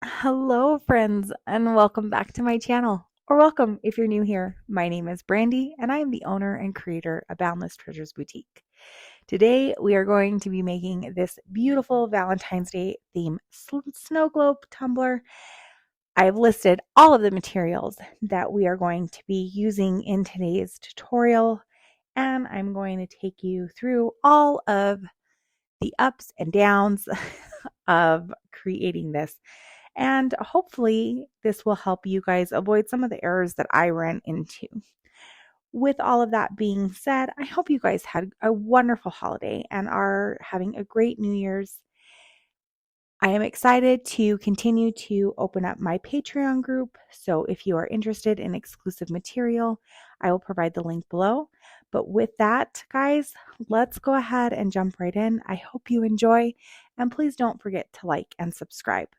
Hello, friends, and welcome back to my channel. Or welcome if you're new here. My name is Brandy, and I am the owner and creator of Boundless Treasures Boutique. Today, we are going to be making this beautiful Valentine's Day theme snow globe tumbler. I've listed all of the materials that we are going to be using in today's tutorial, and I'm going to take you through all of the ups and downs of creating this. And hopefully, this will help you guys avoid some of the errors that I ran into. With all of that being said, I hope you guys had a wonderful holiday and are having a great New Year's. I am excited to continue to open up my Patreon group. So if you are interested in exclusive material, I will provide the link below. But with that, guys, let's go ahead and jump right in. I hope you enjoy, and please don't forget to like and subscribe.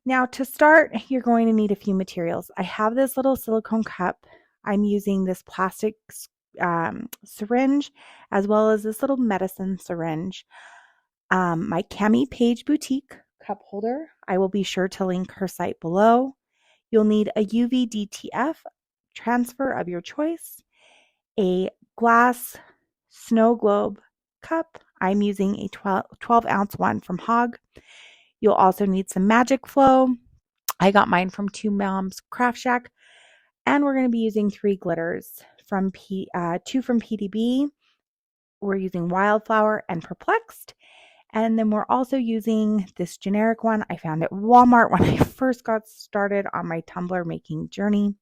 Now to start, you're going to need a few materials. I have this little silicone cup. I'm using this plastic syringe as well as this little medicine syringe. My Cami Page Boutique cup holder. I will be sure to link her site below. You'll need a UV DTF transfer of your choice, a glass snow globe cup. I'm using a 12 ounce one from Hog. You'll also need some Magic Flow. I got mine from Two Moms Craft Shack. And we're going to be using 3 glitters from 2 from PDB. We're using Wlildflower and Purplexed. And then we're also using this generic one I found at Walmart when I first got started on my tumbler making journey.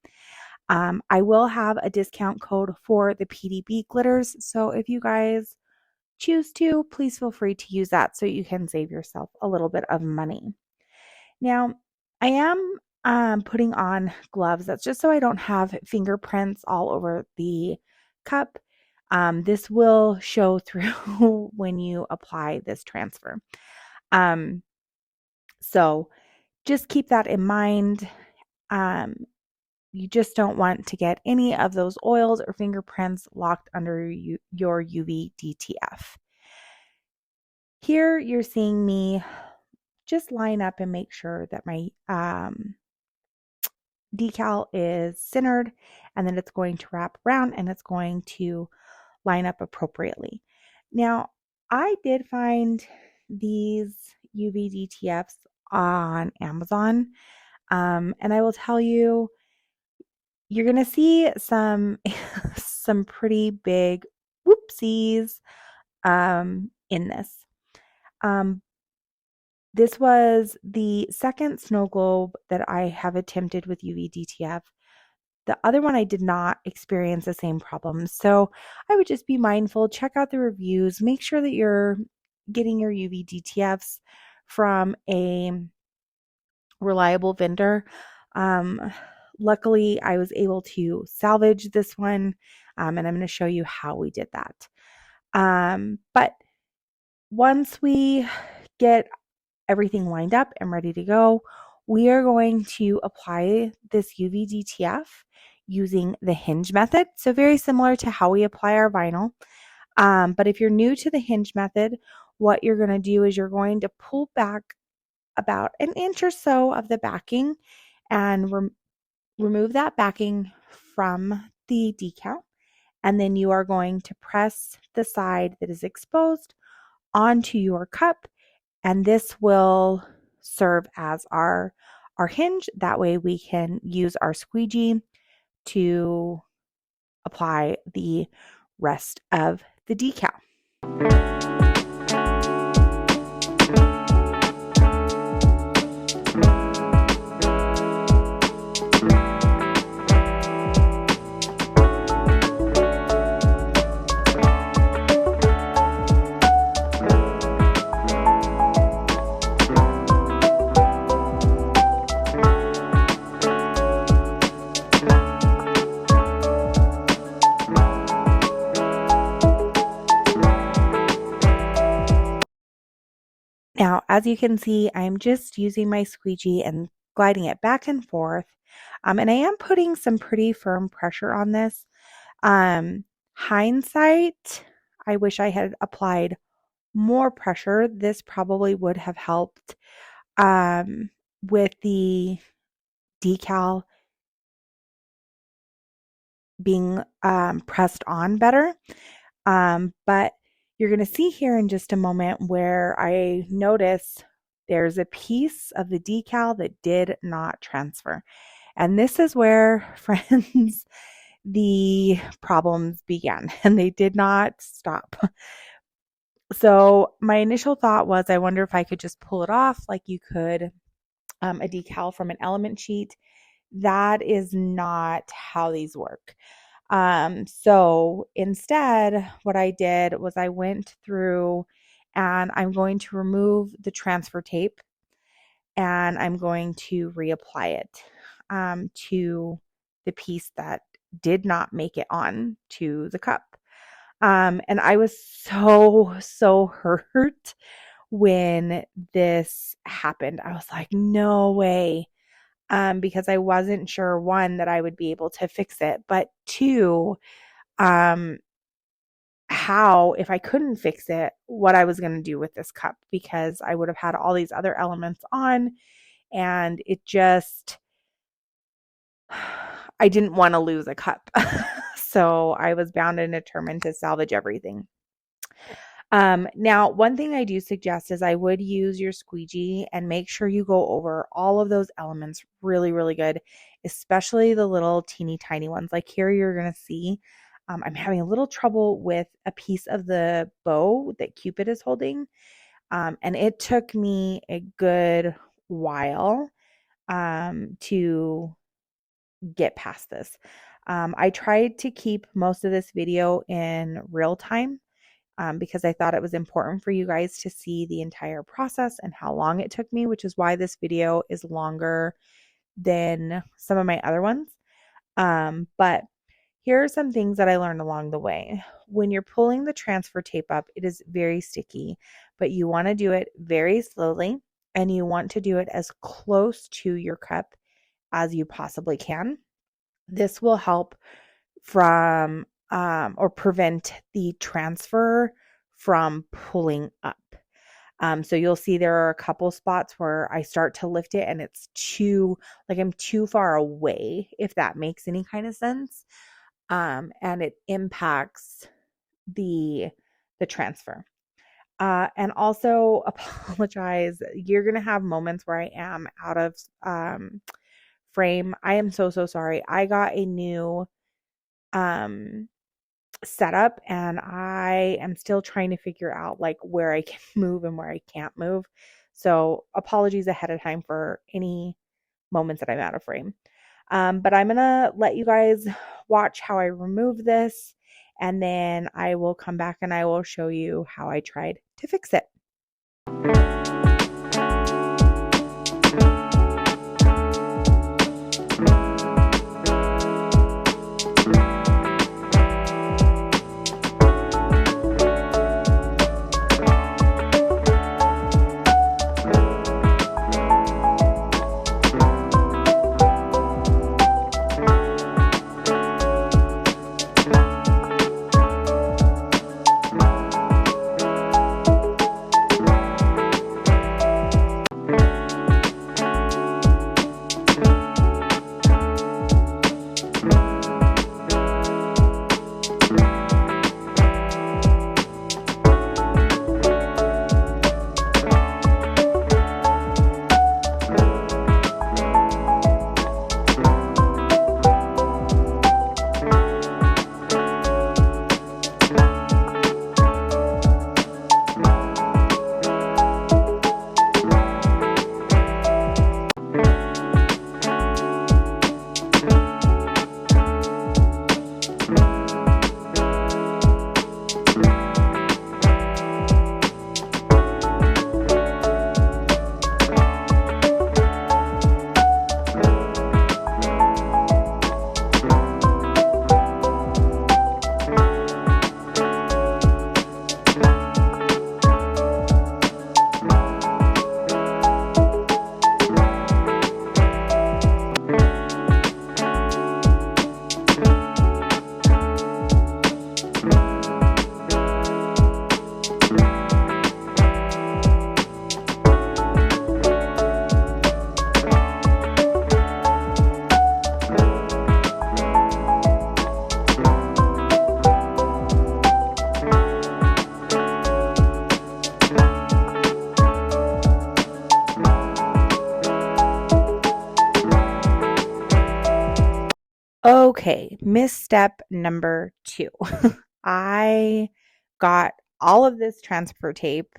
I will have a discount code for the PDB glitters. So if you guys choose to, please feel free to use that so you can save yourself a little bit of money. Now, I am putting on gloves. That's just so I don't have fingerprints all over the cup. This will show through when you apply this transfer. So just keep that in mind. You just don't want to get any of those oils or fingerprints locked under your UV DTF. Here you're seeing me just line up and make sure that my decal is centered, and then it's going to wrap around and it's going to line up appropriately. Now, I did find these UV DTFs on Amazon, and I will tell you, you're going to see some some pretty big whoopsies in this. This was the second snow globe that I have attempted with UV DTF. The other one I did not experience the same problems. So I would just be mindful, check out the reviews, make sure that you're getting your UV DTFs from a reliable vendor. Luckily, I was able to salvage this one, and I'm going to show you how we did that. But once we get everything lined up and ready to go, we are going to apply this UV DTF using the hinge method. So very similar to how we apply our vinyl. But if you're new to the hinge method, what you're going to do is you're going to pull back about an inch or so of the backing and remove that backing from the decal. And then you are going to press the side that is exposed onto your cup, and this will serve as our hinge. That way we can use our squeegee to apply the rest of the decal. Now, as you can see, I'm just using my squeegee and gliding it back and forth. And I am putting some pretty firm pressure on this. Hindsight, I wish I had applied more pressure. This probably would have helped with the decal being pressed on better. But you're going to see here in just a moment where I notice there's a piece of the decal that did not transfer. And this is where, friends, the problems began, and they did not stop. So my initial thought was, I wonder if I could just pull it off like you could a decal from an element sheet. That is not how these work. So instead, what I did was I went through and I'm going to remove the transfer tape and I'm going to reapply it to the piece that did not make it on to the cup. And I was so hurt when this happened. I was like, no way. Because I wasn't sure, one, that I would be able to fix it, but two, how, if I couldn't fix it, what I was going to do with this cup, because I would have had all these other elements on, and it just, I didn't want to lose a cup. So I was bound and determined to salvage everything. Now, one thing I do suggest is I would use your squeegee and make sure you go over all of those elements really, really good, especially the little teeny tiny ones. Like here, you're going to see I'm having a little trouble with a piece of the bow that Cupid is holding. And it took me a good while to get past this. I tried to keep most of this video in real time. Because I thought it was important for you guys to see the entire process and how long it took me, which is why this video is longer than some of my other ones. But here are some things that I learned along the way. When you're pulling the transfer tape up, it is very sticky, but you want to do it very slowly, and you want to do it as close to your cup as you possibly can. This will help from or prevent the transfer from pulling up. So you'll see there are a couple spots where I start to lift it and it's too, like I'm too far away, if that makes any kind of sense. And it impacts the transfer. And also apologize. You're going to have moments where I am out of frame. I am so sorry. I got a new setup and I am still trying to figure out like where I can move and where I can't move. So apologies ahead of time for any moments that I'm out of frame. But I'm going to let you guys watch how I remove this, and then I will come back and I will show you how I tried to fix it. Okay, misstep number 2. I got all of this transfer tape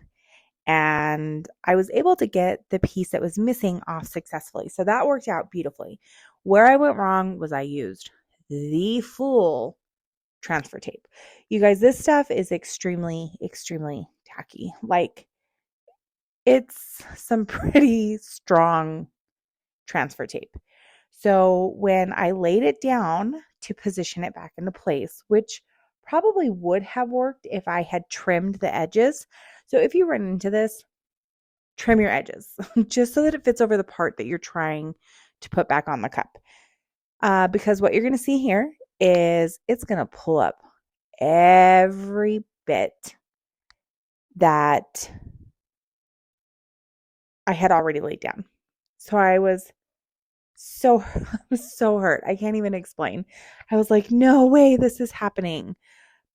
and I was able to get the piece that was missing off successfully. So that worked out beautifully. Where I went wrong was I used the full transfer tape. You guys, this stuff is extremely, extremely tacky. Like, it's some pretty strong transfer tape. So when I laid it down to position it back into place, which probably would have worked if I had trimmed the edges. So if you run into this, trim your edges just so that it fits over the part that you're trying to put back on the cup. Because what you're going to see here is it's going to pull up every bit that I had already laid down. So I was so hurt. I can't even explain. I was like, no way this is happening.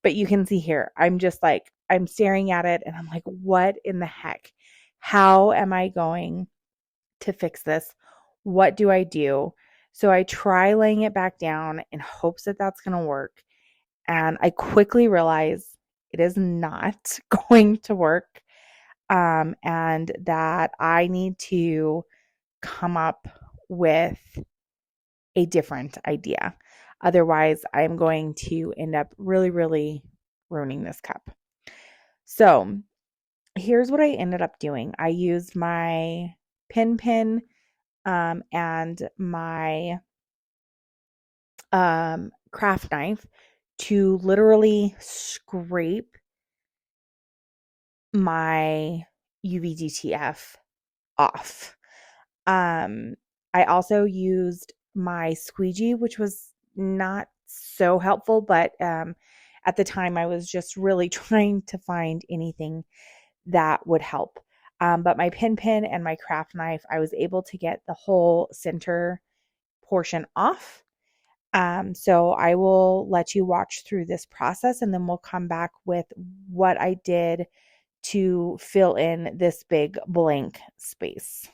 But you can see here, I'm just like, I'm staring at it and I'm like, what in the heck? How am I going to fix this? What do I do? So I try laying it back down in hopes that that's going to work. And I quickly realize it is not going to work. And that I need to come up with a different idea. Otherwise, I'm going to end up really, really ruining this cup. So here's what I ended up doing. I used my pin and my craft knife to literally scrape my UV DTF off. I also used my squeegee, which was not so helpful, but at the time I was just really trying to find anything that would help. But my pin and my craft knife, I was able to get the whole center portion off. So I will let you watch through this process and then we'll come back with what I did to fill in this big blank space.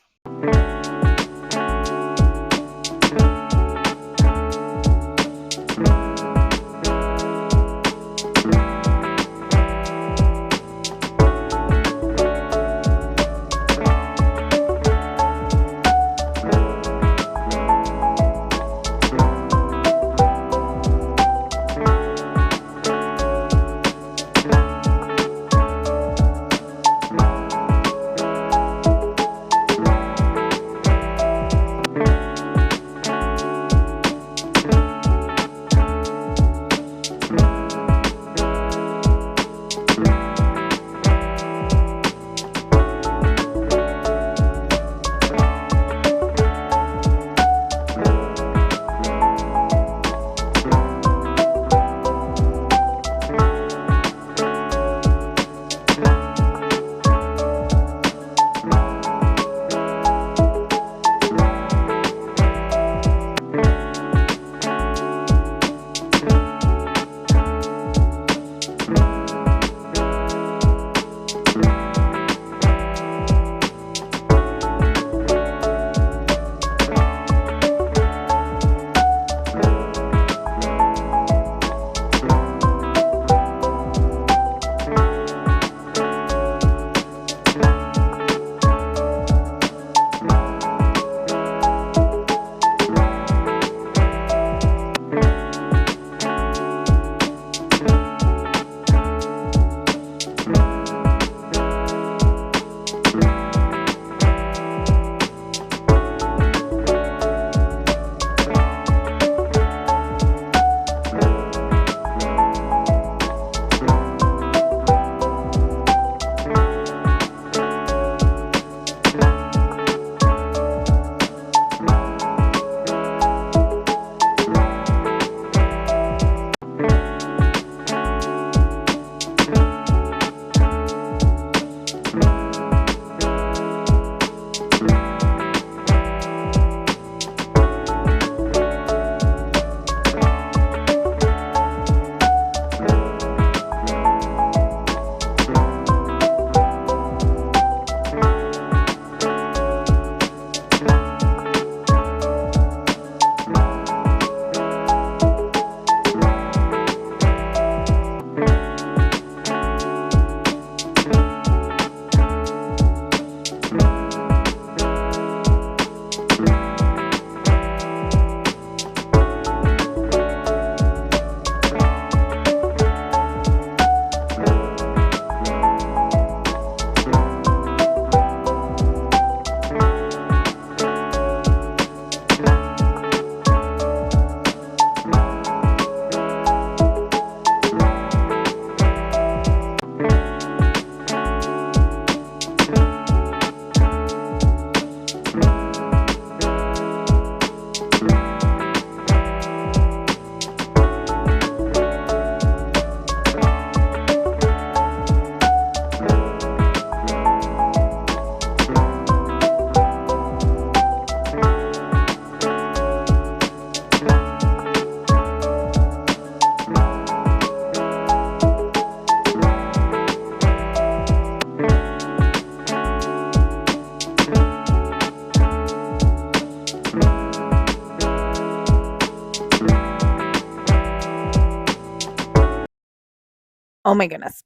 Oh my goodness,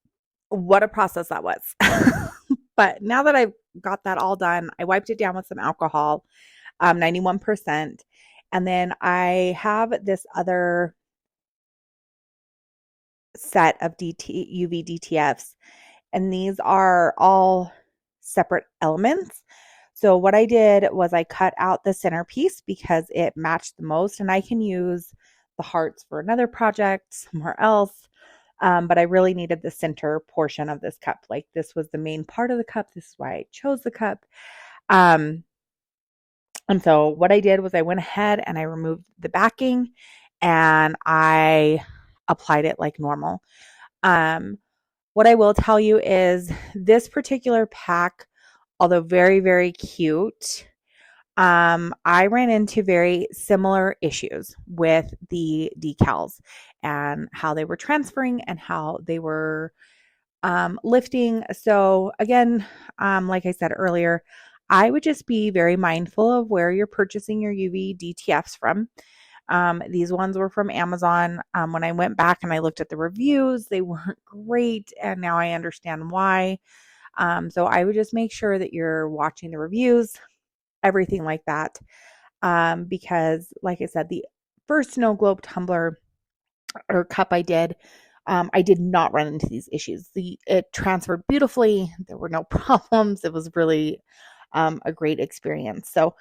what a process that was. But now that I've got that all done, I wiped it down with some alcohol, 91%. And then I have this other set of UV DTFs, and these are all separate elements. So what I did was I cut out the centerpiece because it matched the most, and I can use the hearts for another project somewhere else. But I really needed the center portion of this cup. Like, this was the main part of the cup. This is why I chose the cup. And so what I did was I went ahead and I removed the backing and I applied it like normal. What I will tell you is this particular pack, although very, very cute, I ran into very similar issues with the decals and how they were transferring and how they were lifting. So again, like I said earlier, I would just be very mindful of where you're purchasing your UV DTFs from. These ones were from Amazon. When I went back and I looked at the reviews, they weren't great, and now I understand why. So I would just make sure that you're watching the reviews, everything like that. Because like I said, the first snow globe tumbler or cup I did not run into these issues. It transferred beautifully. There were no problems. It was really a great experience. So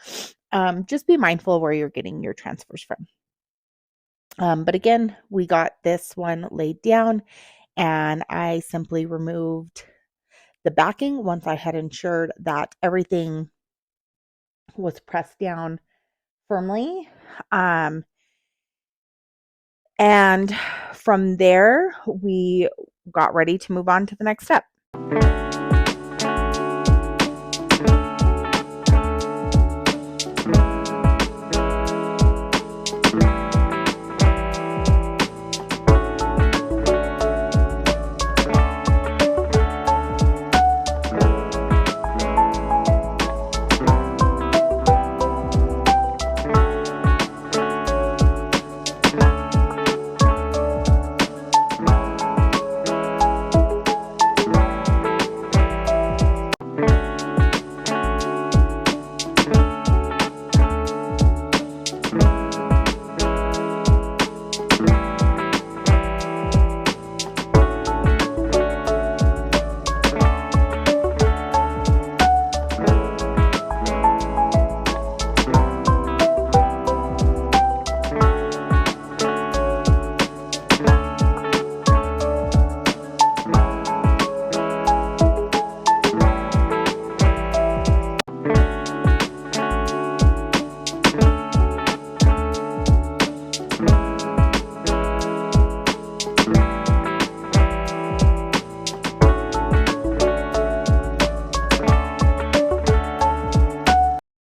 just be mindful of where you're getting your transfers from. But again, we got this one laid down, and I simply removed the backing once I had ensured that everything was pressed down firmly. And from there, we got ready to move on to the next step.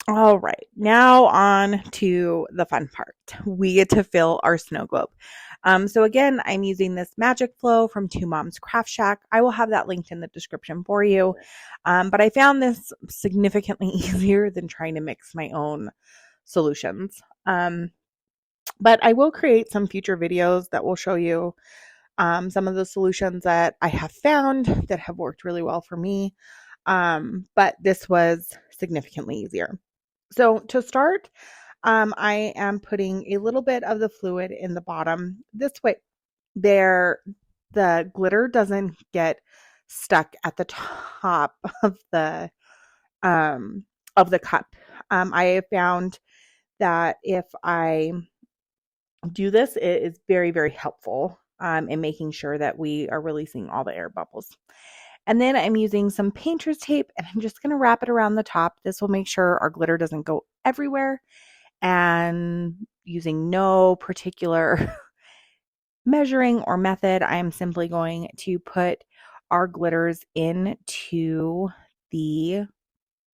All right, now on to the fun part. We get to fill our snow globe. So again, I'm using this Magic Flow from Two Moms Craft Shack. I will have that linked in the description for you. But I found this significantly easier than trying to mix my own solutions. But I will create some future videos that will show you some of the solutions that I have found that have worked really well for me. But this was significantly easier. So to start, I am putting a little bit of the fluid in the bottom. This way, the glitter doesn't get stuck at the top of the cup. I have found that if I do this, it is very, very helpful in making sure that we are releasing all the air bubbles. And then I'm using some painter's tape, and I'm just going to wrap it around the top. This will make sure our glitter doesn't go everywhere. And using no particular measuring or method, I'm simply going to put our glitters into the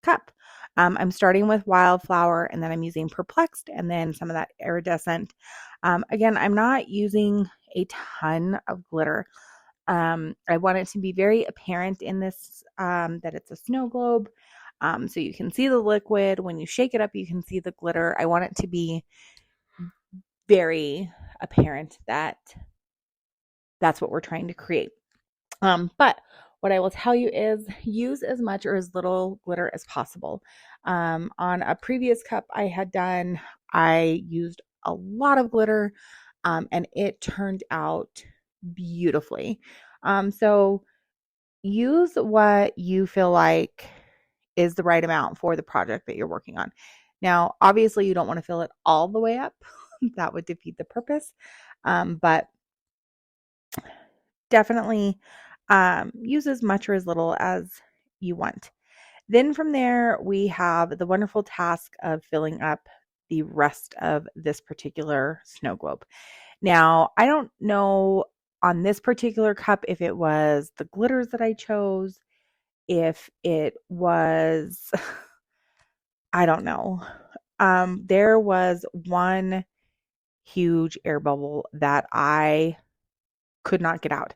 cup. I'm starting with Wlildflower, and then I'm using Purplexed, and then some of that Iridescent. Again, I'm not using a ton of glitter. I want it to be very apparent in this that it's a snow globe. So you can see the liquid. When you shake it up, you can see the glitter. I want it to be very apparent that that's what we're trying to create. But what I will tell you is use as much or as little glitter as possible. On a previous cup I had done, I used a lot of glitter, and it turned out beautifully. So use what you feel like is the right amount for the project that you're working on. Now, obviously, you don't want to fill it all the way up. That would defeat the purpose. But definitely use as much or as little as you want. Then from there, we have the wonderful task of filling up the rest of this particular snow globe. Now, I don't know on this particular cup if it was the glitters that I chose, if it was, I don't know. There was one huge air bubble that I could not get out.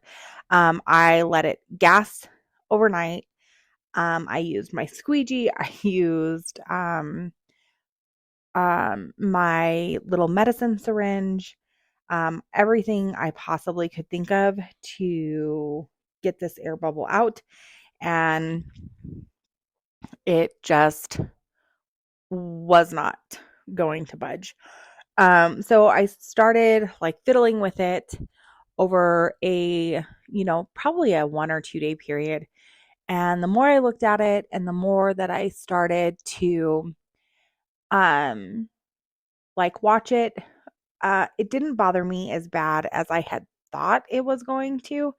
I let it gas overnight. I used my squeegee. I used my little medicine syringe, everything I possibly could think of to get this air bubble out. And it just was not going to budge. So I started like fiddling with it over a, probably a 1 or 2 day period. And the more I looked at it and the more that I started to watch it, it didn't bother me as bad as I had thought it was going to.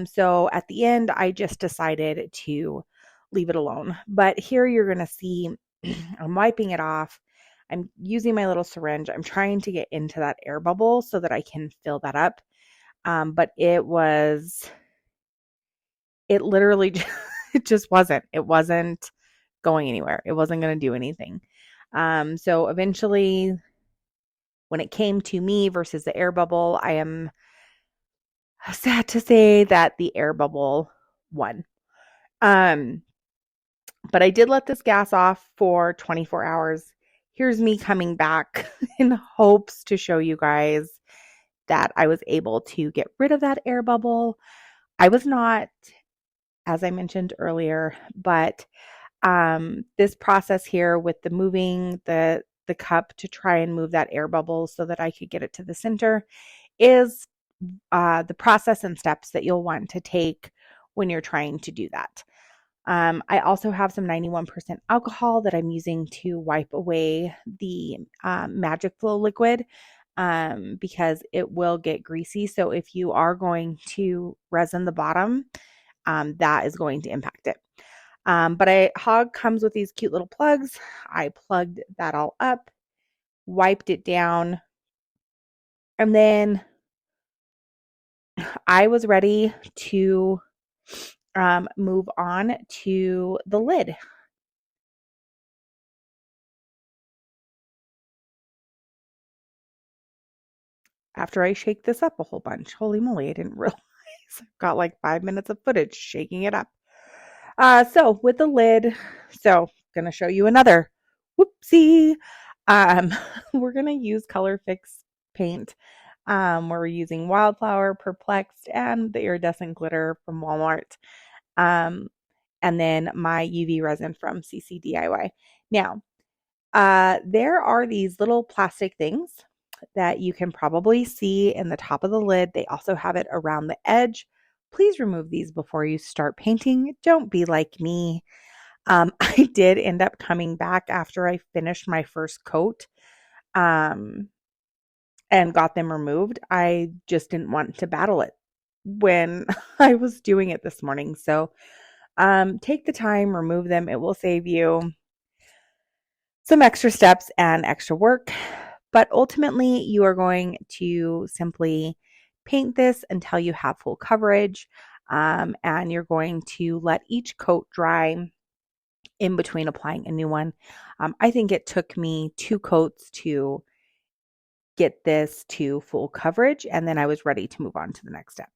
So at the end, I just decided to leave it alone. But here you're going to see I'm wiping it off. I'm using my little syringe. I'm trying to get into that air bubble so that I can fill that up. But it literally it just wasn't. It wasn't going anywhere. It wasn't going to do anything. So eventually, when it came to me versus the air bubble, I am sad to say that the air bubble won. But I did let this gas off for 24 hours. Here's me coming back in hopes to show you guys that I was able to get rid of that air bubble. I was not, as I mentioned earlier, but this process here with the moving the cup to try and move that air bubble so that I could get it to the center is the process and steps that you'll want to take when you're trying to do that. I also have some 91% alcohol that I'm using to wipe away the Magic Flow liquid because it will get greasy. So if you are going to resin the bottom, that is going to impact it. But Hog comes with these cute little plugs. I plugged that all up, wiped it down, and then I was ready to move on to the lid. After I shake this up a whole bunch. Holy moly, I didn't realize. I've got like 5 minutes of footage shaking it up. So with the lid, gonna show you another whoopsie. We're gonna use Color Fix paint. We're using Wlildflower, Purplexed, and the Iridescent glitter from Walmart. And then my UV resin from CC DIY. Now, there are these little plastic things that you can probably see in the top of the lid. They also have it around the edge. Please remove these before you start painting. Don't be like me. I did end up coming back after I finished my first coat and got them removed. I just didn't want to battle it when I was doing it this morning. So take the time, remove them. It will save you some extra steps and extra work. But ultimately, you are going to simply paint this until you have full coverage. And you're going to let each coat dry in between applying a new one. I think it took me 2 coats to get this to full coverage, and then I was ready to move on to the next step.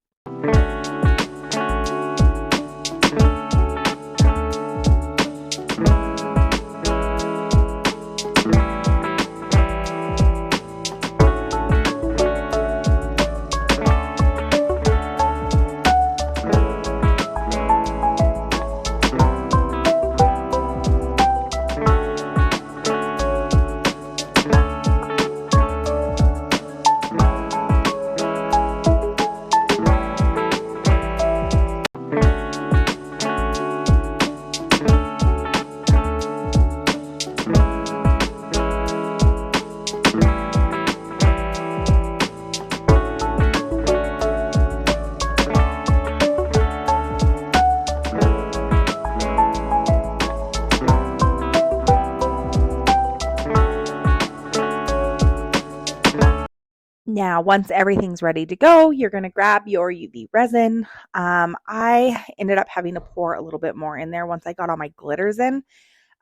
Now, once everything's ready to go, you're going to grab your UV resin. I ended up having to pour a little bit more in there once I got all my glitters in.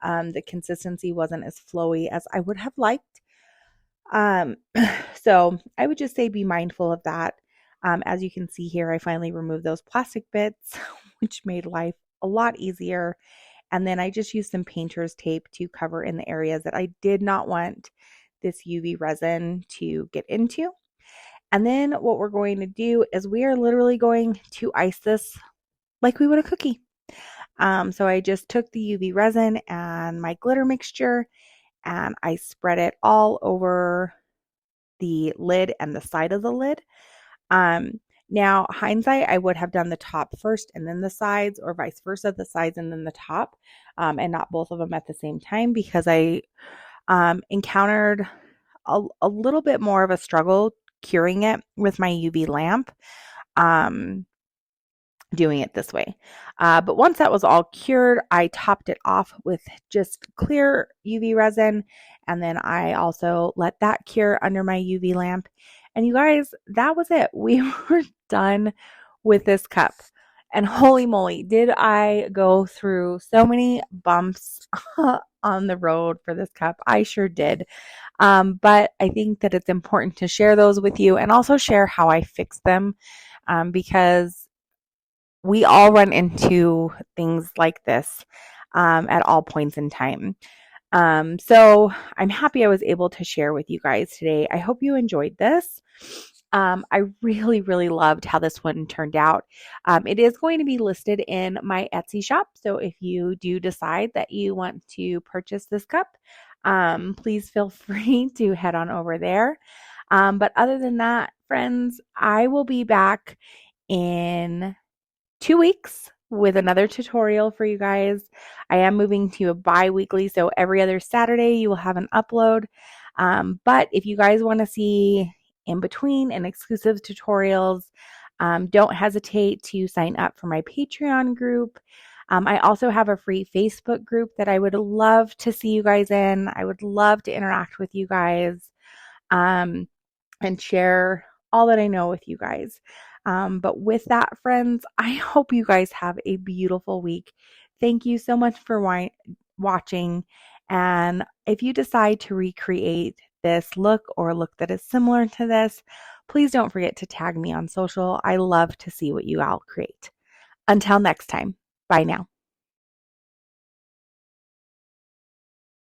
The consistency wasn't as flowy as I would have liked. So I would just say be mindful of that. As you can see here, I finally removed those plastic bits, which made life a lot easier. And then I just used some painter's tape to cover in the areas that I did not want this UV resin to get into. And then what we're going to do is we are literally going to ice this like we would a cookie. So I just took the UV resin and my glitter mixture and I spread it all over the lid and the side of the lid. Now, hindsight, I would have done the top first and then the sides, or vice versa, the sides and then the top, and not both of them at the same time, because I encountered a little bit more of a struggle curing it with my UV lamp, doing it this way. But once that was all cured, I topped it off with just clear UV resin, and then I also let that cure under my UV lamp. And you guys, that was it. We were done with this cup. And holy moly, did I go through so many bumps on the road for this cup. I sure did. But I think that it's important to share those with you and also share how I fix them, because we all run into things like this at all points in time. So I'm happy I was able to share with you guys today. I hope you enjoyed this. I really, really loved how this one turned out. It is going to be listed in my Etsy shop. So if you do decide that you want to purchase this cup, please feel free to head on over there. But other than that, friends, I will be back in 2 weeks with another tutorial for you guys. I am moving to a bi-weekly, so every other Saturday you will have an upload. But if you guys want to see in between and exclusive tutorials, don't hesitate to sign up for my Patreon group. I also have a free Facebook group that I would love to see you guys in. I would love to interact with you guys and share all that I know with you guys. But with that, friends, I hope you guys have a beautiful week. Thank you so much for watching. And if you decide to recreate this look or a look that is similar to this, please don't forget to tag me on social. I love to see what you all create. Until next time, bye now.